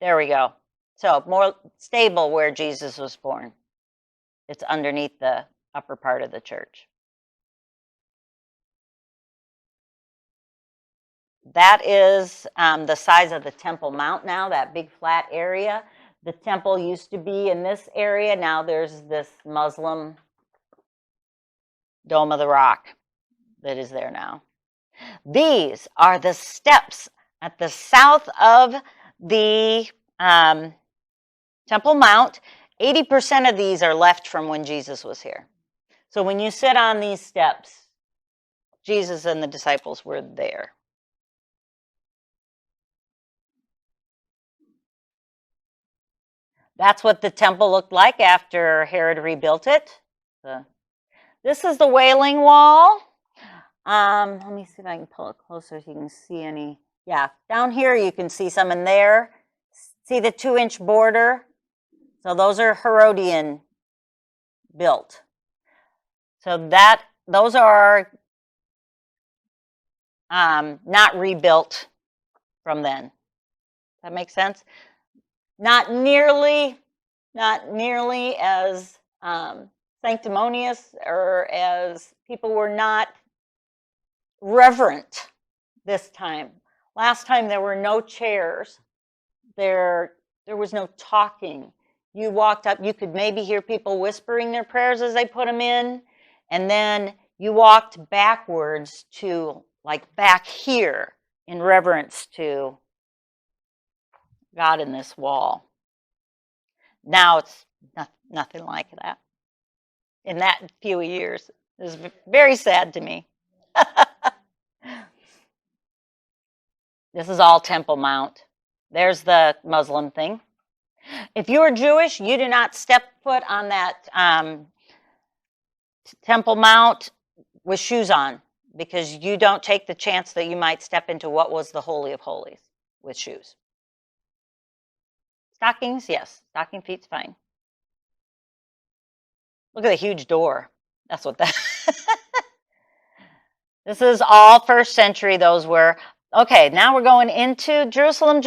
There we go. So more stable where Jesus was born. It's underneath the upper part of the church. that is the size of the Temple Mount now, that big flat area. The temple used to be in this area. Now there's this Muslim Dome of the Rock that is there now. These are the steps at the south of the Temple Mount. 80% of these are left from when Jesus was here. So when you sit on these steps, Jesus and the disciples were there. That's what the temple looked like after Herod rebuilt it. This is the Wailing Wall. Let me see if I can pull it closer so you can see any. Yeah, down here you can see some in there. See the 2-inch border? So those are Herodian built. So those are not rebuilt from then. Does that make sense? Not nearly as sanctimonious, or as people were not reverent this time. Last time there were no chairs. There was no talking. You walked up, you could maybe hear people whispering their prayers as they put them in, and then you walked backwards to, like, back here in reverence to God in this wall. Now it's nothing like that. In that few years, it was very sad to me. This is all Temple Mount. There's the Muslim thing. If you are Jewish, you do not step foot on that Temple Mount with shoes on, because you don't take the chance that you might step into what was the Holy of Holies with shoes. Stockings, yes. Stocking feet's fine. Look at the huge door. That's what that. This is all first century. Those were. Okay, now we're going into Jerusalem.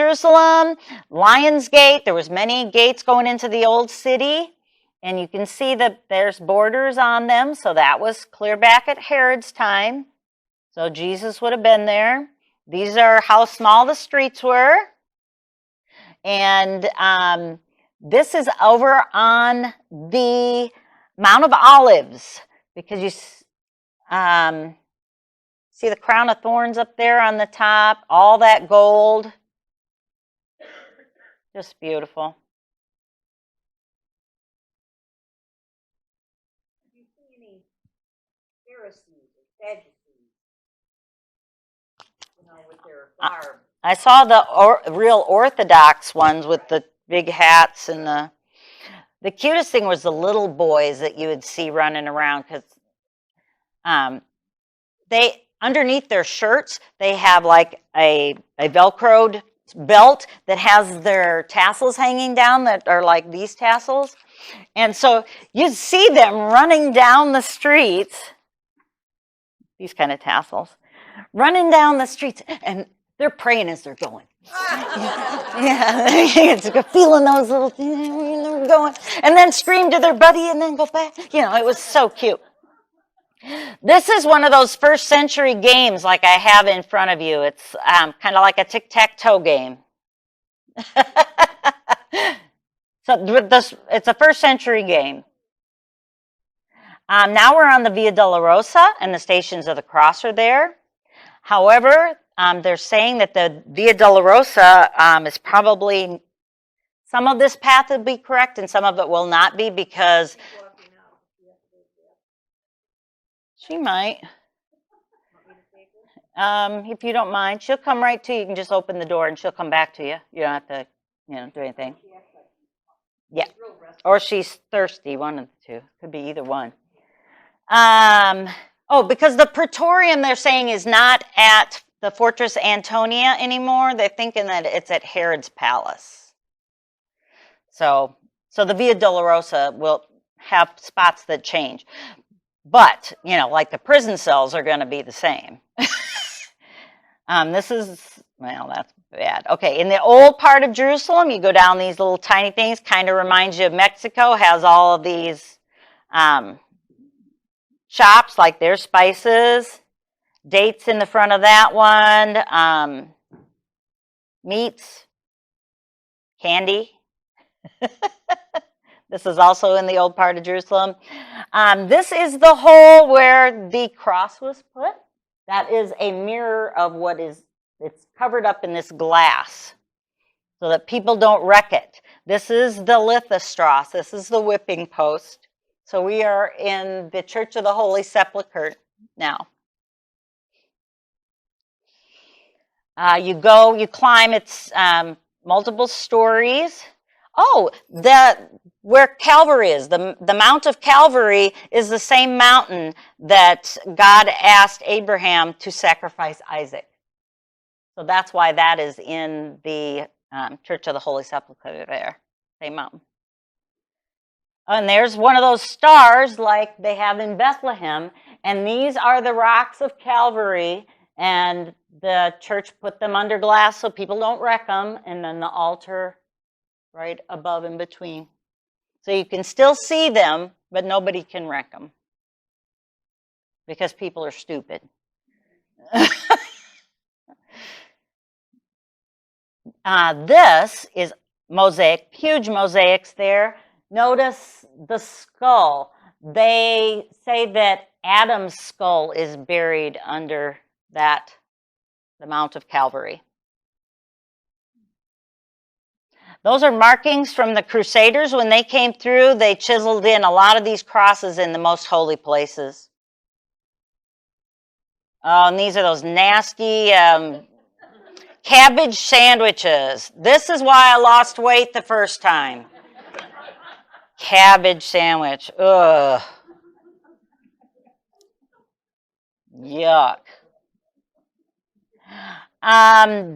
Lion's Gate. There was many gates going into the old city. And you can see that there's borders on them. So that was clear back at Herod's time. So Jesus would have been there. These are how small the streets were. And this is over on the Mount of Olives, because you see the crown of thorns up there on the top, all that gold. Just beautiful. Do you see any Pharisees or Sadducees? With their garb. I saw the real Orthodox ones with the big hats, and the cutest thing was the little boys that you would see running around, because they, underneath their shirts, they have like a Velcroed belt that has their tassels hanging down that are like these tassels. And so you'd see them running down the streets, these kind of tassels, running down the streets, and they're praying as they're going. Yeah, it's feeling those little things going, and then scream to their buddy and then go back. It was so cute. This is one of those first century games like I have in front of you. It's kind of like a tic-tac-toe game. So it's a first century game. Now we're on the Via Dolorosa, and the Stations of the Cross are there. However, they're saying that the Via Dolorosa is probably, some of this path will be correct and some of it will not be, because she might. If you don't mind, she'll come right to you. You can just open the door and she'll come back to you. You don't have to, do anything. Yeah. Or she's thirsty, one of the two. Could be either one. Because the Praetorium, they're saying, is not at the Fortress Antonia anymore. They're thinking that it's at Herod's palace. So the Via Dolorosa will have spots that change. But, like the prison cells are going to be the same. This is, that's bad. Okay, in the old part of Jerusalem, you go down these little tiny things, kind of reminds you of Mexico, has all of these shops, like their spices. Dates in the front of that one. Meats, candy. This is also in the old part of Jerusalem. This is the hole where the cross was put. That is a mirror of what is, it's covered up in this glass so that people don't wreck it. This is the lithostros. This is the whipping post. So we are in the Church of the Holy Sepulchre now. You climb, it's multiple stories. Oh, where Calvary is, the Mount of Calvary is the same mountain that God asked Abraham to sacrifice Isaac. So that's why that is in the Church of the Holy Sepulchre there, same mountain. And there's one of those stars like they have in Bethlehem, and these are the rocks of Calvary, and the church put them under glass so people don't wreck them, and then the altar right above in between. So you can still see them, but nobody can wreck them because people are stupid. This is mosaic, huge mosaics there. Notice the skull. They say that Adam's skull is buried under the Mount of Calvary. Those are markings from the Crusaders. When they came through, they chiseled in a lot of these crosses in the most holy places. Oh, and these are those nasty cabbage sandwiches. This is why I lost weight the first time. Cabbage sandwich. Ugh. Yuck.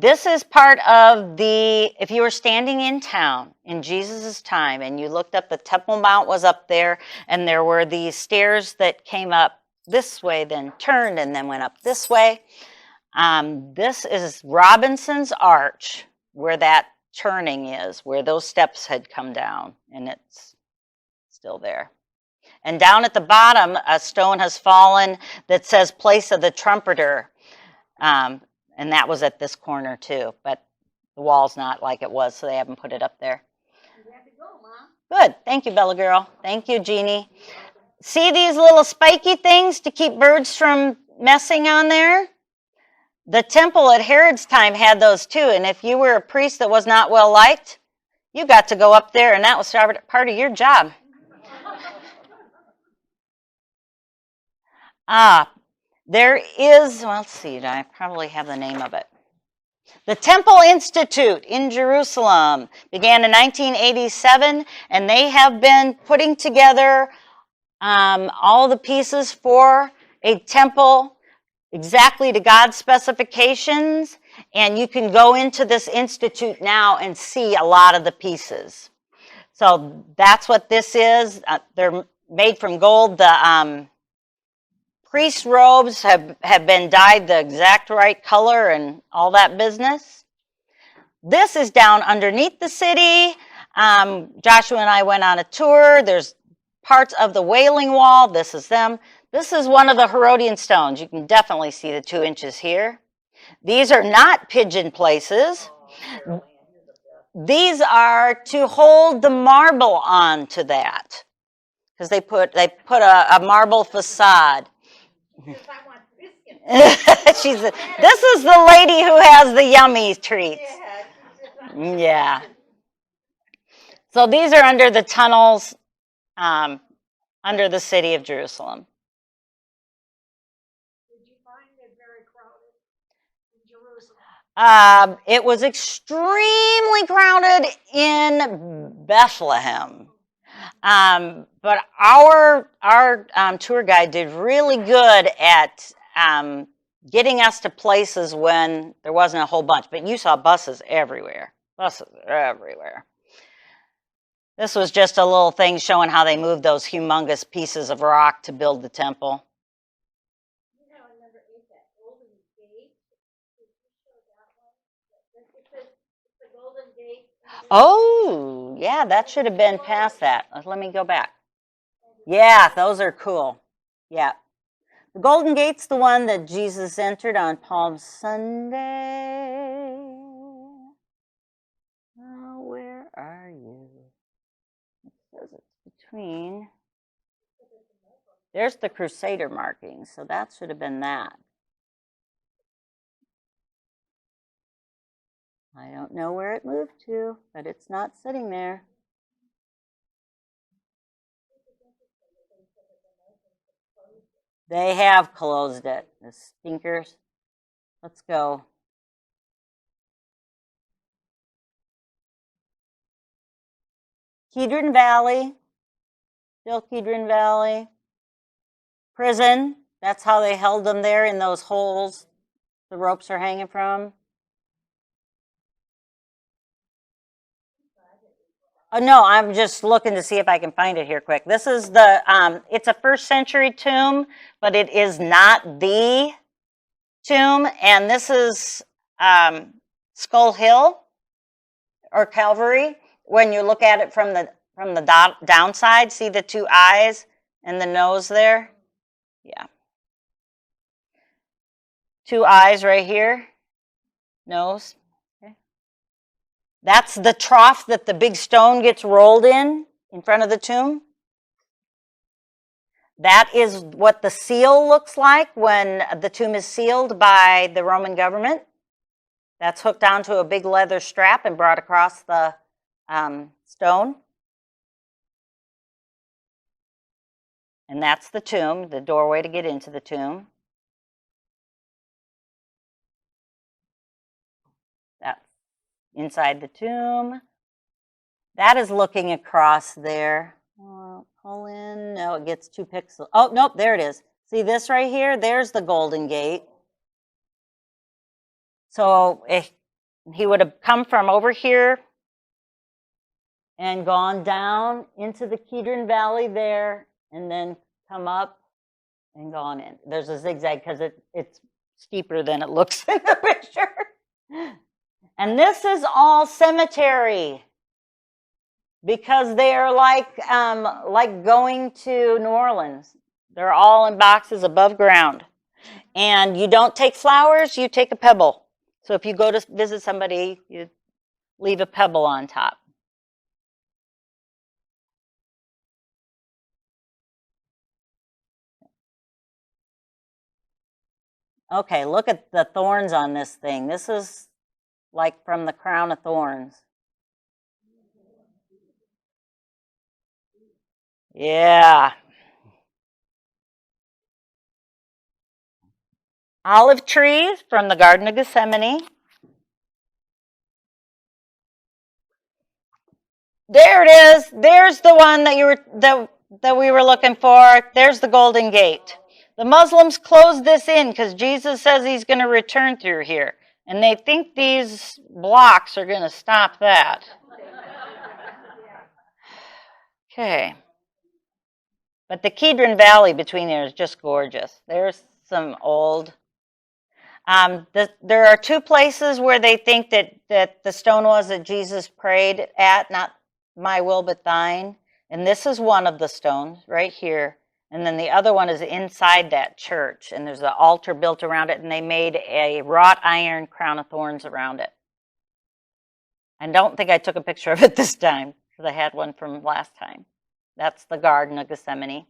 This is part of if you were standing in town in Jesus' time and you looked up, the Temple Mount was up there, and there were these stairs that came up this way, then turned, and then went up this way. This is Robinson's Arch, where that turning is, where those steps had come down, and it's still there. And down at the bottom, a stone has fallen that says Place of the Trumpeter. And that was at this corner too, but the wall's not like it was, so they haven't put it up there. You have to go, Mom. Good. Thank you, Bella Girl. Thank you, Jeannie. See these little spiky things to keep birds from messing on there? The temple at Herod's time had those too, and if you were a priest that was not well liked, you got to go up there, and that was part of your job. There is, well, let's see, I probably have the name of it. The Temple Institute in Jerusalem began in 1987, and they have been putting together all the pieces for a temple exactly to God's specifications, and you can go into this institute now and see a lot of the pieces. So that's what this is. They're made from gold. The priest robes have been dyed the exact right color and all that business. This is down underneath the city. Joshua and I went on a tour. There's parts of the Wailing Wall. This is them. This is one of the Herodian stones. You can definitely see the 2 inches here. These are not pigeon places. These are to hold the marble onto that, because they put a marble facade. This is the lady who has the yummy treats. Yeah. So these are under the tunnels under the city of Jerusalem. Did you find it very crowded in Jerusalem? It was extremely crowded in Bethlehem. But our tour guide did really good at getting us to places when there wasn't a whole bunch. But you saw buses everywhere. Buses everywhere. This was just a little thing showing how they moved those humongous pieces of rock to build the temple. You know, I never ate that Golden Gate. Did you show that one? It's the Golden Gate. Oh, yeah, that should have been past that. Let me go back. Yeah, those are cool. Yeah. The Golden Gate's the one that Jesus entered on Palm Sunday. Oh, where are you? It says it's between. There's the Crusader marking, so that should have been that. I don't know where it moved to, but it's not sitting there. They have closed it, the stinkers. Let's go. Kedron Valley, still Kedron Valley. Prison, that's how they held them there in those holes the ropes are hanging from. Oh, no, I'm just looking to see if I can find it here quick. This is the, it's a 1st century tomb, but it is not the tomb. And this is Skull Hill or Calvary. When you look at it from the downside, see the 2 eyes and the nose there? Yeah. 2 eyes right here, nose. Okay. That's the trough that the big stone gets rolled in front of the tomb. That is what the seal looks like when the tomb is sealed by the Roman government. That's hooked onto a big leather strap and brought across the stone. And that's the tomb, the doorway to get into the tomb. That's inside the tomb. That is looking across there. Pull in. No, it gets 2 pixels. Oh, nope, there it is. See this right here? There's the Golden Gate. So if he would have come from over here and gone down into the Kedron Valley there, and then come up and gone in. There's a zigzag because it's steeper than it looks in the picture. And this is all cemetery because they're like going to New Orleans. They're all in boxes above ground. And you don't take flowers, you take a pebble. So if you go to visit somebody, you leave a pebble on top. Okay, look at the thorns on this thing. This is like from the crown of thorns. Yeah. Olive trees from the Garden of Gethsemane. There it is. There's the one that we were looking for. There's the Golden Gate. The Muslims closed this in because Jesus says he's going to return through here. And they think these blocks are going to stop that. Okay. But the Kedron Valley between there is just gorgeous. There's some old. There are 2 places where they think that the stone was that Jesus prayed at, not my will but thine. And this is one of the stones right here. And then the other one is inside that church. And there's an altar built around it, and they made a wrought iron crown of thorns around it. I don't think I took a picture of it this time because I had one from last time. That's the Garden of Gethsemane.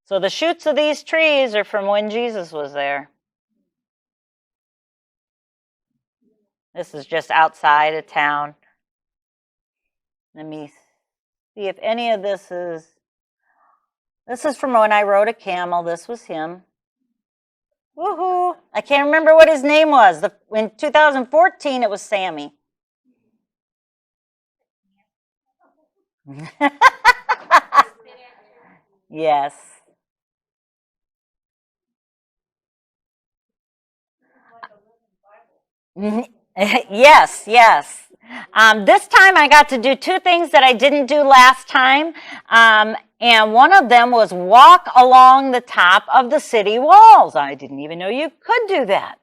So the shoots of these trees are from when Jesus was there. This is just outside of town. Let me see if any of this is from when I rode a camel. This was him. Woohoo! I can't remember what his name was. In 2014, it was Sammy. Yes. Yes, yes. This time I got to do 2 things that I didn't do last time. And one of them was walk along the top of the city walls. I didn't even know you could do that.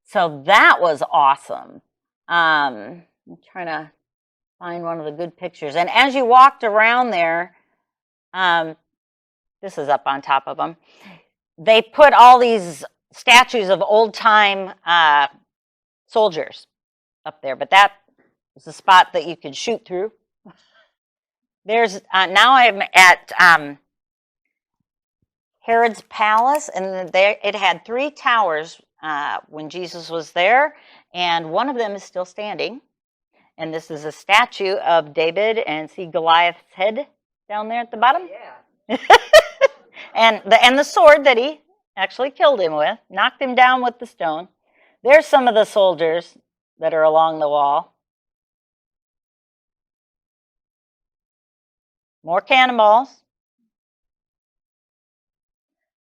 So that was awesome. I'm trying to find one of the good pictures. And as you walked around there, This is up on top of them. They put all these statues of old-time soldiers up there, but that is a spot that you could shoot through. There's now I'm at Herod's palace, and there it had 3 towers when Jesus was there, and one of them is still standing. And this is a statue of David, and see Goliath's head down there at the bottom? Yeah. and the sword that he actually killed him with, knocked him down with the stone. There's some of the soldiers that are along the wall. More cannonballs.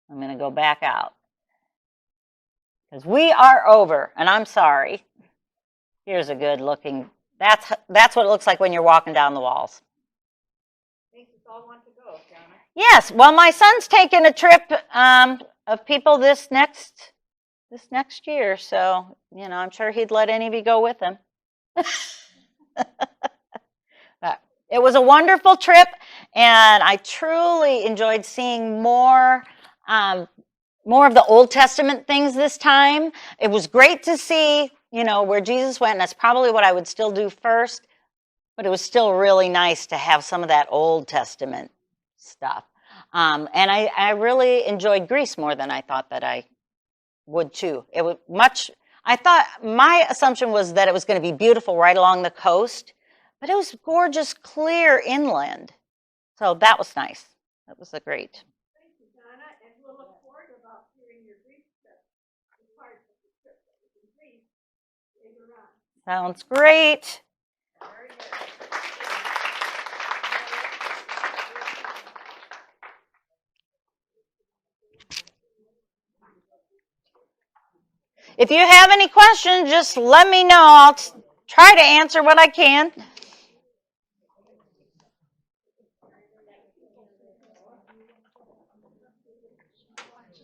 I'm going to go back out. Because we are over, and I'm sorry. Here's a good looking, that's what it looks like when you're walking down the walls. Makes us all want to go, Donna. Yes, well, my son's taking a trip of people this next year, so, I'm sure he'd let any of you go with him. It was a wonderful trip, and I truly enjoyed seeing more of the Old Testament things this time. It was great to see, where Jesus went, and that's probably what I would still do first, but it was still really nice to have some of that Old Testament stuff. And I really enjoyed Greece more than I thought that I would too. It was my assumption was that it was going to be beautiful right along the coast, but it was gorgeous, clear inland. So that was nice. That was a great. Thank you, Donna, and we'll look forward about hearing your Greece trip. As part of the trip that was in Greece later on. Sounds great. Very good. If you have any questions, just let me know. I'll try to answer what I can.